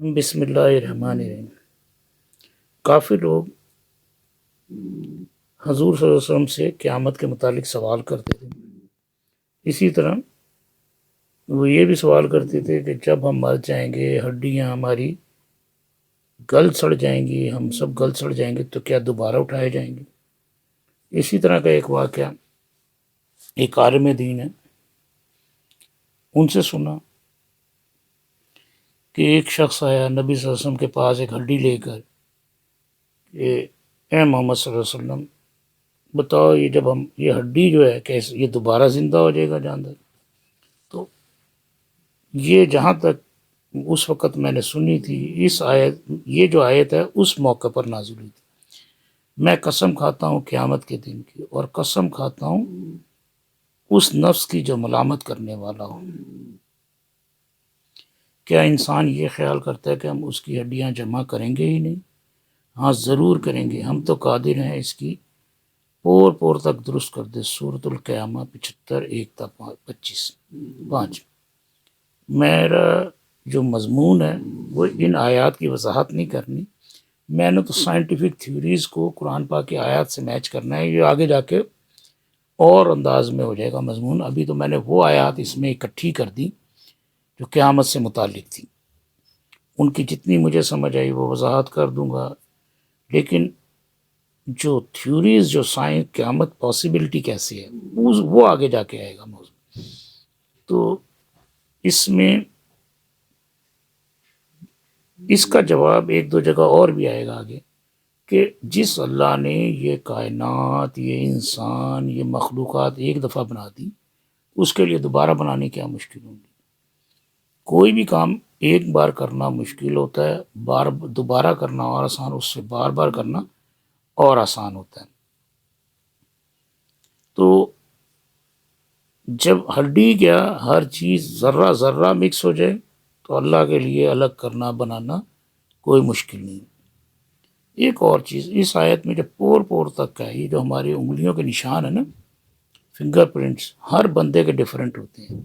بسم اللہ الرحمن الرحیم۔ کافی لوگ حضور صلی اللہ علیہ وسلم سے قیامت کے متعلق سوال کرتے تھے۔ اسی طرح وہ یہ بھی سوال کرتے تھے کہ جب ہم مر جائیں گے، ہڈیاں ہماری گل سڑ جائیں گی، ہم سب گل سڑ جائیں گے تو کیا دوبارہ اٹھائے جائیں گے؟ اسی طرح کا ایک واقعہ ایک عالم دین ہے، ان سے سنا کہ ایک شخص آیا نبی صلی اللہ علیہ وسلم کے پاس ایک ہڈی لے کر کہ اے محمد صلی اللہ علیہ وسلم، بتاؤ یہ جب ہم یہ ہڈی جو ہے کیسے یہ دوبارہ زندہ ہو جائے گا جاندار؟ تو یہ جہاں تک اس وقت میں نے سنی تھی، اس آیت یہ جو آیت ہے اس موقع پر نازل ہوئی تھی۔ میں قسم کھاتا ہوں قیامت کے دن کی، اور قسم کھاتا ہوں اس نفس کی جو ملامت کرنے والا ہو۔ کیا انسان یہ خیال کرتا ہے کہ ہم اس کی ہڈیاں جمع کریں گے ہی نہیں؟ ہاں ضرور کریں گے، ہم تو قادر ہیں اس کی پور پور تک درست کر دے۔ سورۃ القیامہ 75 1 تا 25 5۔ میرا جو مضمون ہے وہ ان آیات کی وضاحت نہیں کرنی، میں نے تو سائنٹیفک تھیوریز کو قرآن پاک کی آیات سے میچ کرنا ہے۔ یہ آگے جا کے اور انداز میں ہو جائے گا مضمون۔ ابھی تو میں نے وہ آیات اس میں اکٹھی کر دی جو قیامت سے متعلق تھی، ان کی جتنی مجھے سمجھ آئی وہ وضاحت کر دوں گا، لیکن جو تھیوریز جو سائنس قیامت پاسبلٹی کیسی ہے وہ آگے جا کے آئے گا موضوع۔ تو اس میں اس کا جواب ایک دو جگہ اور بھی آئے گا آگے، کہ جس اللہ نے یہ کائنات، یہ انسان، یہ مخلوقات ایک دفعہ بنا دی، اس کے لیے دوبارہ بنانے کیا مشکل ہوں گی؟ کوئی بھی کام ایک بار کرنا مشکل ہوتا ہے، دوبارہ کرنا اور آسان، اس سے بار بار کرنا اور آسان ہوتا ہے۔ تو جب ہڈی کیا ہر چیز ذرہ ذرہ مکس ہو جائے تو اللہ کے لیے الگ کرنا بنانا کوئی مشکل نہیں۔ ایک اور چیز اس آیت میں جب پور پور تک کا ہے، یہ جو ہماری انگلیوں کے نشان ہے نا، فنگر پرنٹس، ہر بندے کے ڈیفرنٹ ہوتے ہیں۔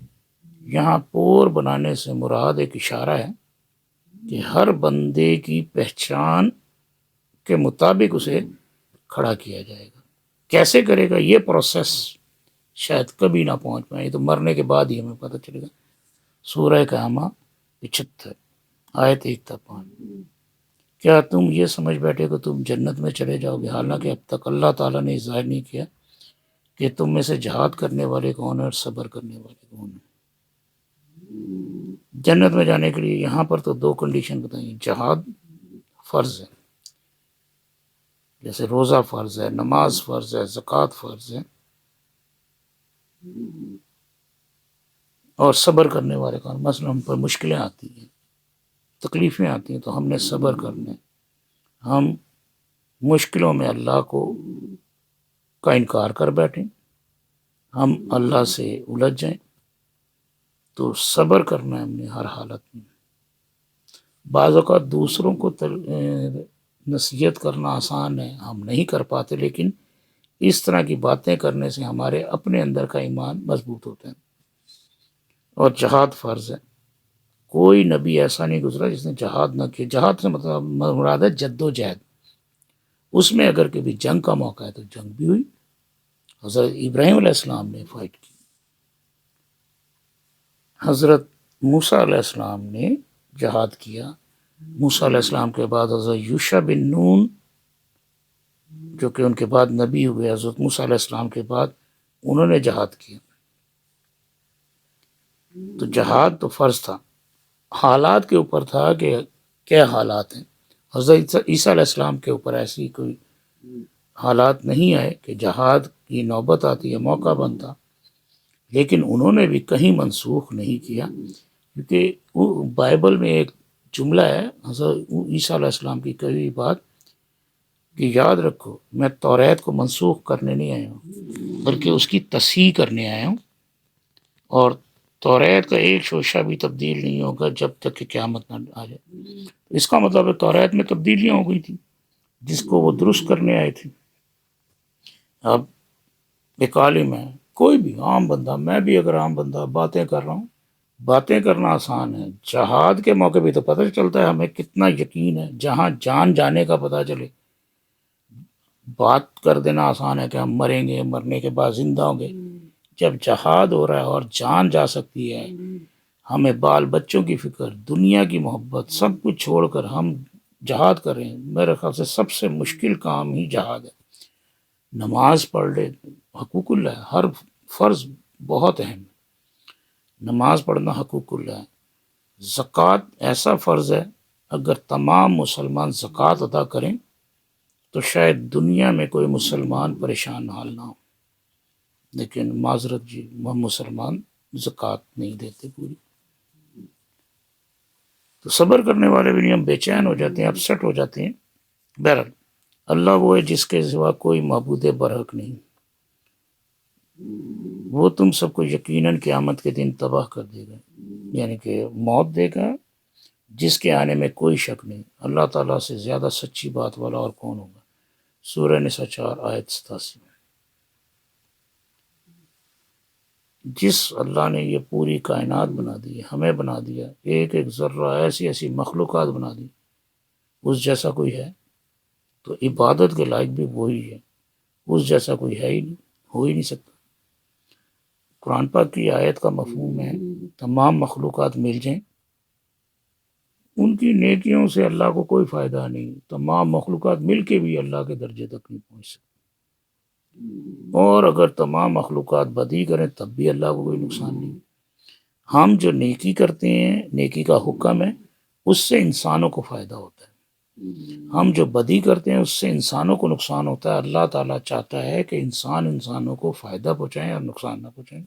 یہاں پور بنانے سے مراد ایک اشارہ ہے کہ ہر بندے کی پہچان کے مطابق اسے کھڑا کیا جائے گا۔ کیسے کرے گا یہ پروسیس شاید کبھی نہ پہنچ پائے، تو مرنے کے بعد ہی ہمیں پتہ چلے گا۔ سورہ قیامہ 75 آیت 1 تا 5۔ کیا تم یہ سمجھ بیٹھے کہ تم جنت میں چلے جاؤ گے، حالانکہ اب تک اللہ تعالیٰ نے ظاہر نہیں کیا کہ تم میں سے جہاد کرنے والے کون ہیں اور صبر کرنے والے کون ہیں۔ جنت میں جانے کے لیے یہاں پر تو دو کنڈیشن بتائیں، جہاد فرض ہے، جیسے روزہ فرض ہے، نماز فرض ہے، زکوٰۃ فرض ہے، اور صبر کرنے والے کون؟ مثلا ہم پر مشکلیں آتی ہیں، تکلیفیں آتی ہیں، تو ہم نے صبر کرنا ہے۔ ہم مشکلوں میں اللہ کا انکار کر بیٹھیں، ہم اللہ سے الجھ جائیں، تو صبر کرنا ہے ہم نے ہر حالت میں۔ بعض اوقات دوسروں کو نصیحت کرنا آسان ہے، ہم نہیں کر پاتے، لیکن اس طرح کی باتیں کرنے سے ہمارے اپنے اندر کا ایمان مضبوط ہوتا ہے۔ اور جہاد فرض ہے، کوئی نبی ایسا نہیں گزرا جس نے جہاد نہ کیا۔ جہاد سے مطلب مراد ہے جد و جہد، اس میں اگر کبھی جنگ کا موقع ہے تو جنگ بھی ہوئی۔ حضرت ابراہیم علیہ السلام نے فائٹ کی، حضرت موسیٰ علیہ السلام نے جہاد کیا، موسیٰ علیہ السلام کے بعد حضرت یوشع بن نون جو کہ ان کے بعد نبی ہوئے، حضرت موسیٰ علیہ السلام کے بعد انہوں نے جہاد کیا۔ تو جہاد تو فرض تھا، حالات کے اوپر تھا کہ کیا حالات ہیں۔ حضرت عیسیٰ علیہ السلام کے اوپر ایسی کوئی حالات نہیں آئے کہ جہاد کی نوبت آتی ہے، موقع بنتا، لیکن انہوں نے بھی کہیں منسوخ نہیں کیا، کیونکہ بائبل میں ایک جملہ ہے حضرت عیسیٰ علیہ السلام کی کہی بات کہ یاد رکھو میں توریت کو منسوخ کرنے نہیں آیا ہوں بلکہ اس کی تصحیح کرنے آیا ہوں، اور توریت کا ایک شوشہ بھی تبدیل نہیں ہوگا جب تک کہ قیامت نہ آ جائے۔ اس کا مطلب ہے توریت میں تبدیلیاں ہو گئی تھیں جس کو وہ درست کرنے آئے تھے۔ اب ایک عالم ہے، کوئی بھی عام بندہ، میں بھی اگر عام بندہ باتیں کر رہا ہوں، باتیں کرنا آسان ہے، جہاد کے موقع پہ تو پتہ چلتا ہے ہمیں کتنا یقین ہے، جہاں جان جانے کا پتہ چلے، بات کر دینا آسان ہے کہ ہم مریں گے، مرنے کے بعد زندہ ہوں گے، جب جہاد ہو رہا ہے اور جان جا سکتی ہے، ہمیں بال بچوں کی فکر، دنیا کی محبت، سب کچھ چھوڑ کر ہم جہاد کر رہے ہیں۔ میرے خیال سے سب سے مشکل کام ہی جہاد ہے۔ نماز پڑھ لے، حقوق اللہ ہے، ہر فرض بہت اہم ہے، نماز پڑھنا حقوق اللہ ہے۔ زکوٰۃ ایسا فرض ہے، اگر تمام مسلمان زکوٰۃ ادا کریں تو شاید دنیا میں کوئی مسلمان پریشان حال نہ ہو، لیکن معذرت جی، وہ مسلمان زکوٰۃ نہیں دیتے پوری، تو صبر کرنے والے بھی نہیں، ہم بے چین ہو جاتے ہیں، اپسٹ ہو جاتے ہیں۔ بہرحال اللہ وہ ہے جس کے سوا کوئی معبود برحق نہیں، وہ تم سب کو یقیناً قیامت کے دن تباہ کر دے گا، یعنی کہ موت دے گا جس کے آنے میں کوئی شک نہیں۔ اللہ تعالیٰ سے زیادہ سچی بات والا اور کون ہوگا؟ سورہ نساء 4 آیت 87 میں۔ جس اللہ نے یہ پوری کائنات بنا دی، ہمیں بنا دیا، ایک ایک ذرہ ایسی ایسی مخلوقات بنا دی، اس جیسا کوئی ہے؟ تو عبادت کے لائق بھی وہی ہے، اس جیسا کوئی ہے ہی نہیں، ہو ہی نہیں سکتا۔ قرآن پاک کی آیت کا مفہوم ہے تمام مخلوقات مل جائیں، ان کی نیکیوں سے اللہ کو کوئی فائدہ نہیں، تمام مخلوقات مل کے بھی اللہ کے درجے تک نہیں پہنچ سکتے، اور اگر تمام مخلوقات بدی کریں تب بھی اللہ کو کوئی نقصان نہیں۔ ہم جو نیکی کرتے ہیں، نیکی کا حکم ہے، اس سے انسانوں کو فائدہ ہوتا ہے، ہم جو بدی کرتے ہیں اس سے انسانوں کو نقصان ہوتا ہے۔ اللہ تعالیٰ چاہتا ہے کہ انسانوں کو فائدہ پہنچائیں اور نقصان نہ پہنچائیں۔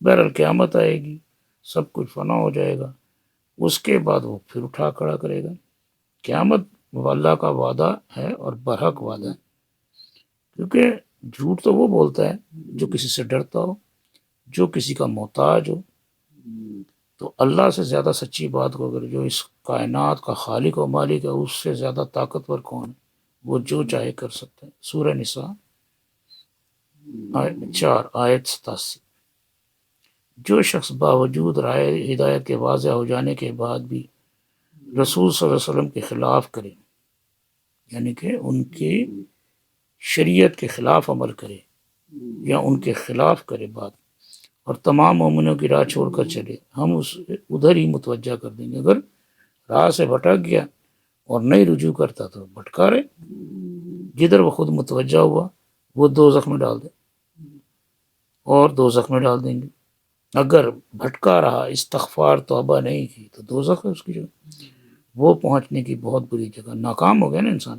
بہرحال قیامت آئے گی، سب کچھ فنا ہو جائے گا، اس کے بعد وہ پھر اٹھا کھڑا کرے گا۔ قیامت اللہ کا وعدہ ہے اور برحق وعدہ ہے، کیونکہ جھوٹ تو وہ بولتا ہے جو کسی سے ڈرتا ہو، جو کسی کا محتاج ہو، تو اللہ سے زیادہ سچی بات کو اگر جو اس کائنات کا خالق و مالک ہے، اس سے زیادہ طاقتور کون ہے؟ وہ جو چاہے کر سکتا ہے۔ سورہ نساء 4 آیت 87۔ جو شخص باوجود رائے ہدایت کے واضح ہو جانے کے بعد بھی رسول صلی اللہ علیہ وسلم کے خلاف کرے، یعنی کہ ان کی شریعت کے خلاف عمل کرے یا ان کے خلاف کرے بات، اور تمام مومنوں کی راہ چھوڑ کر چلے، ہم اسے ادھر ہی متوجہ کر دیں گے۔ اگر راہ سے بھٹک گیا اور نہیں رجوع کرتا تو بھٹکا رہے، جدھر وہ خود متوجہ ہوا وہ دوزخ میں ڈال دیں، اور دوزخ میں ڈال دیں گے۔ اگر بھٹکا رہا، استغفار توبہ نہیں کی، تو دوزخ ہے اس کی جگہ، وہ پہنچنے کی بہت بری جگہ، ناکام ہو گیا نا انسان،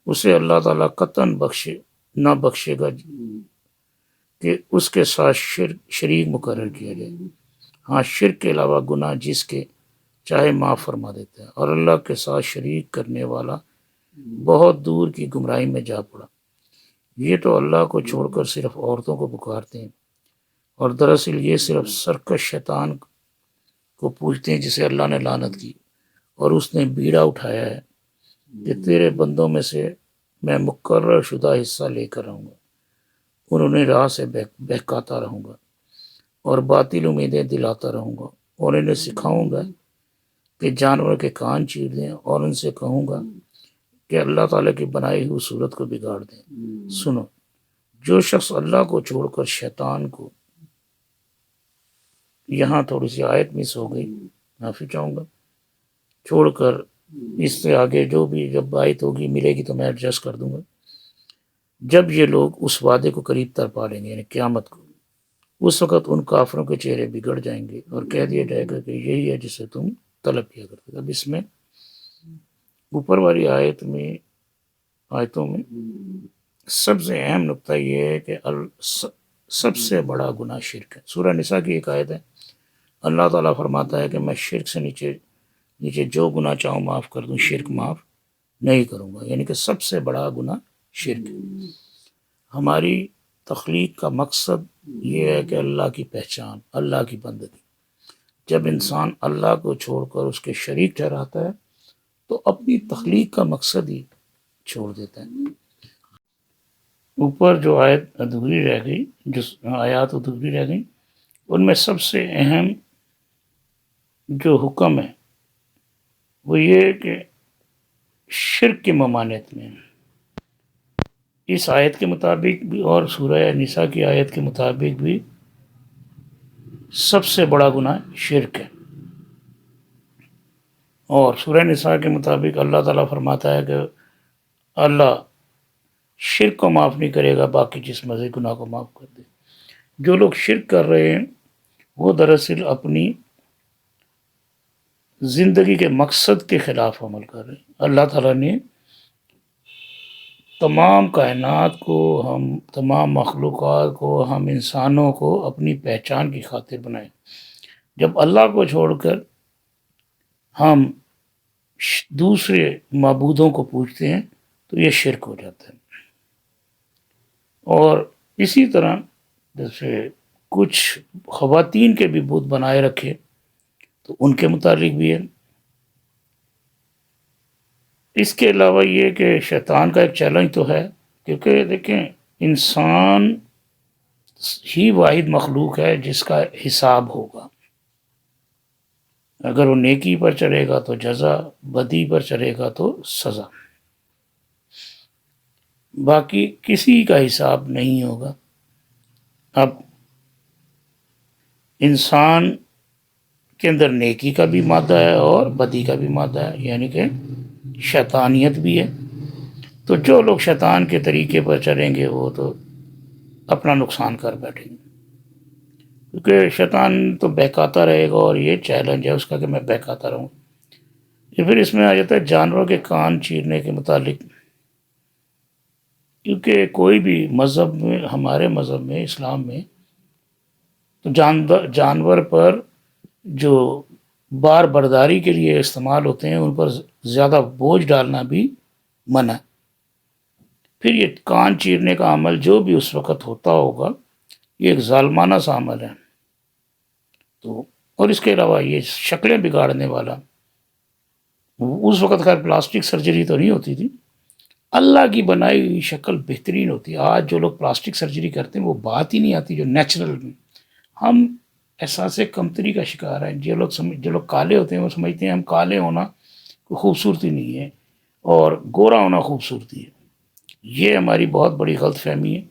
اسے اللہ تعالیٰ قطعاً نہ بخشے گا کہ اس کے ساتھ شریک مقرر کیا جائے۔ ہاں، شرک کے علاوہ گناہ جس کے چاہے معاف فرما دیتا ہے، اور اللہ کے ساتھ شریک کرنے والا بہت دور کی گمراہی میں جا پڑا۔ یہ تو اللہ کو چھوڑ کر صرف عورتوں کو پکارتے ہیں، اور دراصل یہ صرف سرکش شیطان کو پوجتے ہیں جسے اللہ نے لعنت کی، اور اس نے بیڑا اٹھایا ہے کہ تیرے بندوں میں سے میں مقرر شدہ حصہ لے کر رہوں گا، انہیں راہ سے بہکاتا رہوں گا اور باطل امیدیں دلاتا رہوں گا، اور انہیں سکھاؤں گا کہ جانور کے کان چیر دیں، اور ان سے کہوں گا کہ اللہ تعالیٰ کی بنائی ہوئی صورت کو بگاڑ دیں۔ سنو، جو شخص اللہ کو چھوڑ کر شیطان کو، یہاں تھوڑی سی آیت مس ہو گئی، معافی چاہوں گا، چھوڑ کر اس سے آگے جو بھی جب آیت ہوگی ملے گی تو میں ایڈجسٹ کر دوں گا۔ جب یہ لوگ اس وعدے کو قریب تر پا لیں گے، یعنی قیامت کو، اس وقت ان کافروں کے چہرے بگڑ جائیں گے اور کہہ دیا جائے گا کہ یہی ہے جسے تم طلب کیا کرتے تھے۔ اب اس میں اوپر والی آیتوں میں سب سے اہم نقطہ یہ ہے کہ سب سے بڑا گناہ شرک ہے۔ سورہ نساء کی ایک آیت ہے، اللہ تعالیٰ فرماتا ہے کہ میں شرک سے نیچے جو گناہ چاہوں معاف کر دوں، شرک معاف نہیں کروں گا، یعنی کہ سب سے بڑا گناہ شرک ہے۔ ہماری تخلیق کا مقصد یہ ہے کہ اللہ کی پہچان، اللہ کی بندگی۔ جب انسان اللہ کو چھوڑ کر اس کے شریک ٹھہراتا ہے تو اپنی تخلیق کا مقصد ہی چھوڑ دیتا ہے۔ اوپر جو آیت ادھوری رہ گئی، جو آیات ادھوری رہ گئی، ان میں سب سے اہم جو حکم ہے وہ یہ کہ شرک کی ممانعت میں، اس آیت کے مطابق بھی اور سورہ نساء کی آیت کے مطابق بھی سب سے بڑا گناہ شرک ہے۔ اور سورہ نساء کے مطابق اللہ تعالیٰ فرماتا ہے کہ اللہ شرک کو معاف نہیں کرے گا، باقی جس مزید گناہ کو معاف کر دے۔ جو لوگ شرک کر رہے ہیں وہ دراصل اپنی زندگی کے مقصد کے خلاف عمل کر رہے ہیں۔ اللہ تعالیٰ نے تمام کائنات کو، ہم تمام مخلوقات کو، ہم انسانوں کو اپنی پہچان کی خاطر بنائے۔ جب اللہ کو چھوڑ کر ہم دوسرے معبودوں کو پوجتے ہیں تو یہ شرک ہو جاتا ہے۔ اور اسی طرح جیسے کچھ خواتین کے بھی بت بنائے رکھے تو ان کے متعلق بھی ہے۔ اس کے علاوہ یہ کہ شیطان کا ایک چیلنج تو ہے، کیونکہ دیکھیں انسان ہی واحد مخلوق ہے جس کا حساب ہوگا۔ اگر وہ نیکی پر چلے گا تو جزا، بدی پر چلے گا تو سزا، باقی کسی کا حساب نہیں ہوگا۔ اب انسان کے اندر نیکی کا بھی مادہ ہے اور بدی کا بھی مادہ ہے، یعنی کہ شیطانیت بھی ہے۔ تو جو لوگ شیطان کے طریقے پر چلیں گے وہ تو اپنا نقصان کر بیٹھیں گے، کیونکہ شیطان تو بہکاتا رہے گا، اور یہ چیلنج ہے اس کا کہ میں بہکاتا رہوں۔ یہ پھر اس میں آ جاتا ہے جانوروں کے کان چیرنے کے متعلق، کیونکہ کوئی بھی مذہب میں، ہمارے مذہب میں اسلام میں تو جانور پر جو بار برداری کے لیے استعمال ہوتے ہیں ان پر زیادہ بوجھ ڈالنا بھی منع ہے۔ پھر یہ کان چیرنے کا عمل جو بھی اس وقت ہوتا ہوگا یہ ایک ظالمانہ سا عمل ہے۔ تو اور اس کے علاوہ یہ شکلیں بگاڑنے والا، اس وقت خیر پلاسٹک سرجری تو نہیں ہوتی تھی، اللہ کی بنائی ہوئی شکل بہترین ہوتی ہے۔ آج جو لوگ پلاسٹک سرجری کرتے ہیں وہ بات ہی نہیں آتی جو نیچرل میں۔ ہم احساس کمتری کا شکار ہیں۔ جو لوگ کالے ہوتے ہیں وہ سمجھتے ہیں ہم کالے ہونا کوئی خوبصورتی نہیں ہے اور گورا ہونا خوبصورتی ہے۔ یہ ہماری بہت بڑی غلط فہمی ہے۔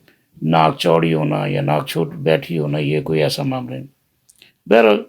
ناک چوڑی ہونا یا ناک چھوٹ بیٹھی ہونا یہ کوئی ایسا معاملہ نہیں۔ بہرحال